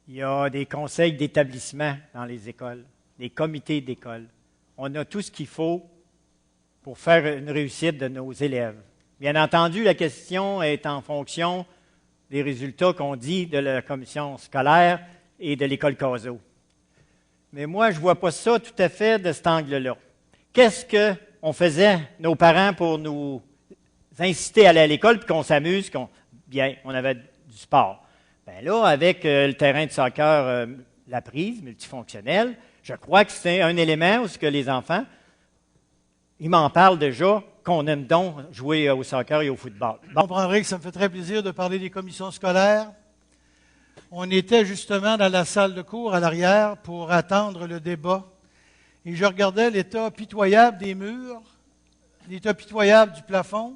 Il y a des conseils d'établissement dans les écoles, des comités d'école. On a tout ce qu'il faut pour faire une réussite de nos élèves. Bien entendu, la question est en fonction des résultats qu'on dit de la commission scolaire et de l'école CASO. Mais moi, je ne vois pas ça tout à fait de cet angle-là. Qu'est-ce qu'on faisait, nos parents, pour nous inciter à aller à l'école puis qu'on s'amuse, bien, on avait du sport. Bien là, avec le terrain de soccer, la prise multifonctionnelle, je crois que c'est un élément où ce que les enfants, ils m'en parlent déjà, qu'on aime donc jouer au soccer et au football. Bon. Vous comprendrez que ça me fait très plaisir de parler des commissions scolaires. On était justement dans la salle de cours à l'arrière pour attendre le débat. Et je regardais l'état pitoyable des murs, l'état pitoyable du plafond,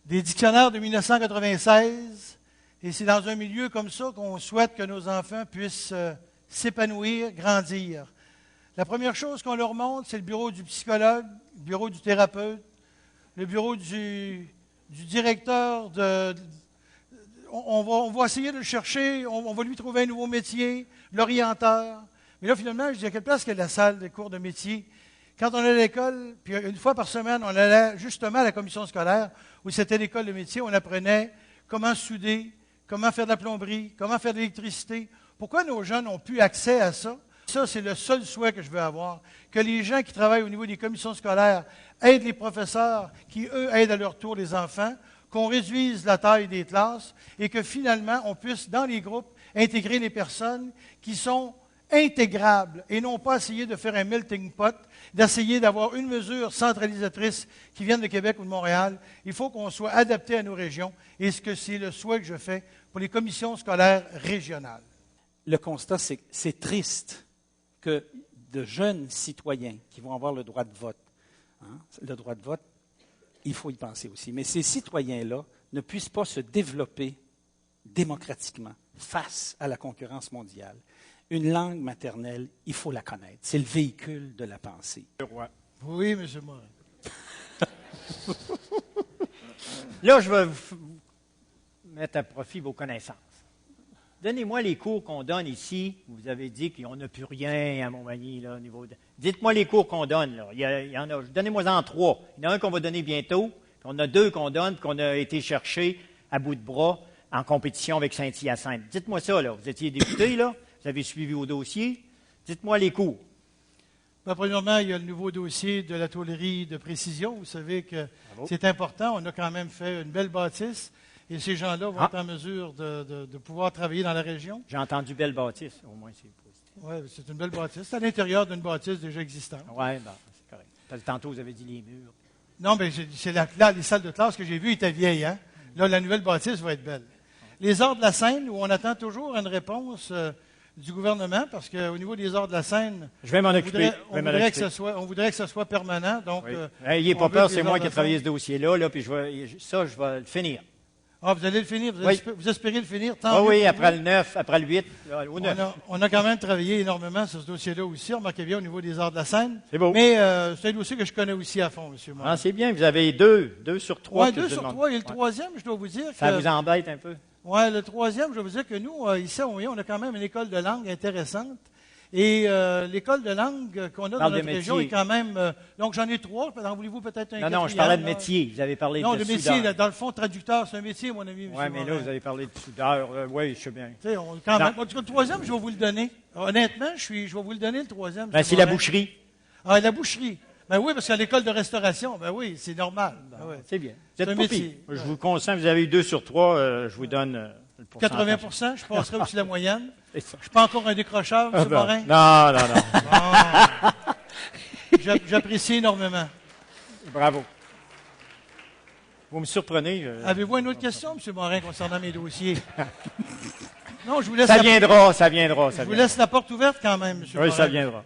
des dictionnaires de 1996. Et c'est dans un milieu comme ça qu'on souhaite que nos enfants puissent s'épanouir, grandir. La première chose qu'on leur montre, c'est le bureau du psychologue, le bureau du thérapeute, le bureau du directeur on va essayer de le chercher, on va lui trouver un nouveau métier, l'orienteur. Mais là, finalement, je dis à quelle place qu'il y a la salle des cours de métier. Quand on allait à l'école, puis une fois par semaine, on allait justement à la commission scolaire, où c'était l'école de métier, on apprenait comment souder, comment faire de la plomberie, comment faire de l'électricité. Pourquoi nos jeunes n'ont plus accès à ça? Ça, c'est le seul souhait que je veux avoir. Que les gens qui travaillent au niveau des commissions scolaires aident les professeurs, qui, eux, aident à leur tour les enfants, qu'on réduise la taille des classes et que finalement, on puisse, dans les groupes, intégrer les personnes qui sont intégrables et non pas essayer de faire un melting pot, d'essayer d'avoir une mesure centralisatrice qui vienne de Québec ou de Montréal. Il faut qu'on soit adapté à nos régions et ce que c'est le souhait que je fais pour les commissions scolaires régionales. Le constat, c'est que c'est triste que de jeunes citoyens qui vont avoir le droit de vote, le droit de vote, il faut y penser aussi, mais ces citoyens-là ne puissent pas se développer démocratiquement face à la concurrence mondiale. Une langue maternelle, il faut la connaître. C'est le véhicule de la pensée. Oui, M. Morin. Là, je vais vous mettre à profit vos connaissances. Donnez-moi les cours qu'on donne ici. Vous avez dit qu'on n'a plus rien à Montmagny, là, au niveau de... Dites-moi les cours qu'on donne, là. Il y en a. Donnez-moi-en 3. Il y en a un qu'on va donner bientôt. Puis on a 2 qu'on donne, puis qu'on a été chercher à bout de bras en compétition avec Saint-Hyacinthe. Dites-moi ça, là. Vous étiez député, là. Vous avez suivi vos dossiers. Dites-moi les cours. Ben, premièrement, il y a le nouveau dossier de la tôlerie de précision. Vous savez que c'est important. On a quand même fait une belle bâtisse. Et ces gens-là vont être en mesure de pouvoir travailler dans la région. J'ai entendu belle bâtisse, au moins c'est positif. Oui, c'est une belle bâtisse. C'est à l'intérieur d'une bâtisse déjà existante. Oui, ben, c'est correct. Parce que tantôt, vous avez dit les murs. Non, mais c'est les salles de classe que j'ai vues étaient vieilles. Hein? Là, la nouvelle bâtisse va être belle. Les arts de la scène, où on attend toujours une réponse du gouvernement, parce qu'au niveau des arts de la scène, je vais m'en occuper. On voudrait que ce soit permanent. Donc, oui. N'ayez pas peur, c'est moi qui ai travaillé ce dossier-là, là, puis je vais le finir. Ah, vous allez le finir? Vous espérez le finir? Tant mieux. Oui, après le 9, après le 8, au 9. On a quand même travaillé énormément sur ce dossier-là aussi. Remarquez bien au niveau des arts de la scène. C'est beau. Mais c'est un dossier que je connais aussi à fond, M. Morin. Ah, c'est bien. Vous avez 2 sur 3. Oui, 2 sur 3. Et le troisième, je dois vous dire que... Ça vous embête un peu? Oui, le troisième, je dois vous dire que nous, ici à Ouillon, on a quand même une école de langue intéressante. Et l'école de langue qu'on a dans notre région est quand même... donc, j'en ai 3. En voulez-vous peut-être un quatrième? Non, je parlais de métier. Vous avez parlé de soudeur. Non, de métier. Là, dans le fond, traducteur, c'est un métier, mon ami. Oui, mais là, vous avez parlé de soudeur. Oui, je sais bien. Quand même. En tout cas, le troisième, je vais vous le donner. Honnêtement, je vais vous le donner, le troisième. Ben, c'est la boucherie. Ah, la boucherie. Ben oui, parce qu'à l'école de restauration, ben oui, c'est normal. Ben oui. C'est bien. Vous êtes pas pire. Je vous consens, vous avez eu 2 sur 3, je vous donne... 80 je passerai aussi la moyenne. Je ne suis pas encore un décrocheur, M. Morin? Non. Bon. J'apprécie énormément. Bravo. Vous me surprenez. Avez-vous une autre question, M. Morin, concernant mes dossiers? Non, je vous laisse... Ça viendra. Je vous laisse la porte ouverte quand même, M. Morin. Oui, ça viendra.